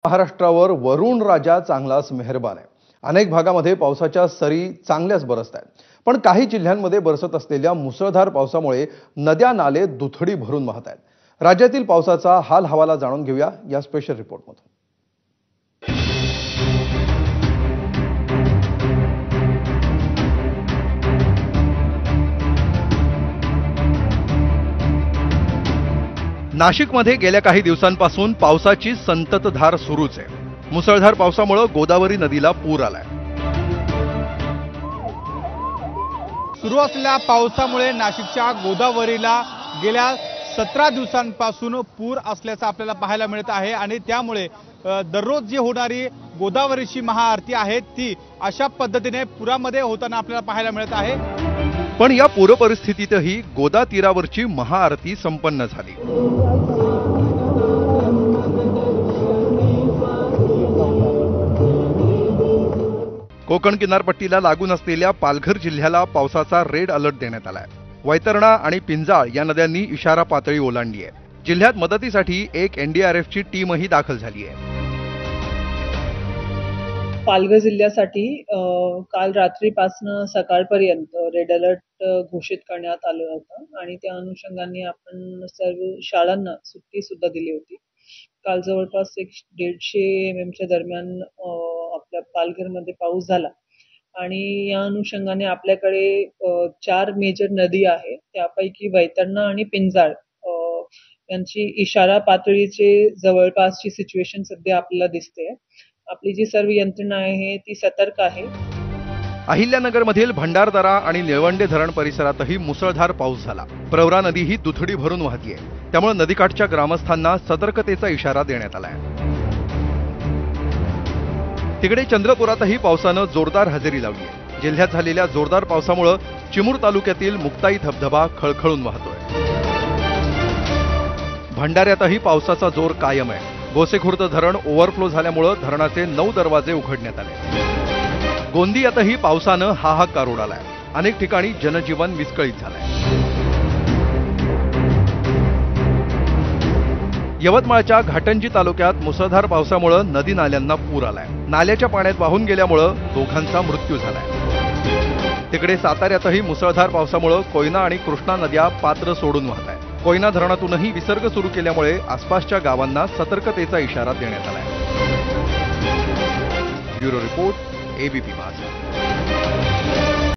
महाराष्ट्रावर वरुण राजा चांगलाच मेहरबान आहे। अनेक भागामध्ये पावसाच्या सरी चांगल्याच बरसत आहेत, पण काही जिल्ह्यांमध्ये बरसत असलेल्या मुसळधार पावसामुळे नद्या नाले दुथडी भरून वाहत आहेत। राज्यातील पावसाचा हाल हवाला जाणून घेऊया या स्पेशल रिपोर्टमधून। नाशिकमध्ये गेल्या काही दिवसांपासून पावसाची संततधार सुरूच आहे। मुसळधार पावसामुळे गोदावरी नदीला पूर आलाय। सुरू असलेल्या पावसामुळे नाशिकच्या गोदावरीला गेल्या 17 दिवसांपासून पूर असल्याचं आपल्याला पाहायला मिळत आहे आणि त्यामुळे दररोज जी होणारी गोदावरीची महाआरती आहे ती अशा पद्धतीने पुरामध्ये होताना आपल्याला पाहायला मिळत आहे। पण या पूर परिस्थितीतही गोदा तीरावरची महाआरती संपन्न झाली। कोकण किनारपट्टीला लागून असलेल्या पालघर जिल्ह्याला पावसाचा रेड अलर्ट देण्यात आलाय। वैतरणा आणि पिंजाळ या नद्यांनी इशारा पातळी ओलांडली आहे। जिल्ह्यात मदतीसाठी एक एनडीआरएफची टीमही दाखल झाली आहे। पालघर जिल्ह्यासाठी काल रात्रीपासून सकाळपर्यंत रेड अलर्ट घोषित करण्यात आलं होतं आणि त्या अनुषंगाने आपण सर्व शाळांना सुट्टी सुद्धा दिली होती। काल जवळपास 150 mm दरम्यान आपल्या पालघरमध्ये पाऊस झाला आणि या अनुषंगाने आपल्याकडे 4 मेजर नदी आहे, त्यापैकी वैतरणा आणि पिंजाळ यांची इशारा पातळीचे जवळपासची सिच्युएशन सध्या आपल्याला दिसते। आपली जी सर्व यंत्रणा आहे ती सतर्क आहे। अहिल्यानगरमधील भंडारदरा आणि निळवंडे धरण परिसरातही मुसळधार पाऊस झाला। प्रवरा नदी ही दुथडी भरून वाहतीये, त्यामुळे नदीकाठच्या ग्रामस्थांना सतर्कतेचा इशारा देण्यात आलाय। तिकडे चंद्रपुरातही पावसानं जोरदार हजेरी लावली आहे। जिल्ह्यात झालेल्या जोरदार पावसामुळे चिमूर तालुक्यातील मुक्ताई धबधबा खळखळून वाहतोय। भंडाऱ्यातही पावसाचा जोर कायम आहे। गोसेखुर्द धरण ओव्हरफ्लो झाल्यामुळे धरणाचे 9 दरवाजे उघडण्यात आले। गोंदियातही पावसानं हाहाकार उडालाय। अनेक ठिकाणी जनजीवन विस्कळीत झालंय। यवतमाळच्या घाटंजी तालुक्यात मुसळधार पावसामुळे नदी नाल्यांना पूर आलाय। नाल्याच्या पाण्यात वाहून गेल्यामुळे दोघांचा मृत्यू झालाय। तिकडे साताऱ्यातही मुसळधार पावसामुळे कोयना आणि कृष्णा नद्या पात्र सोडून वाहत आहेत। कोयना धरणातूनही विसर्ग सुरू केल्यामुळे आसपासच्या गावांना सतर्कतेचा इशारा देण्यात आलाय। ब्युरो रिपोर्ट, एबीपी माझा।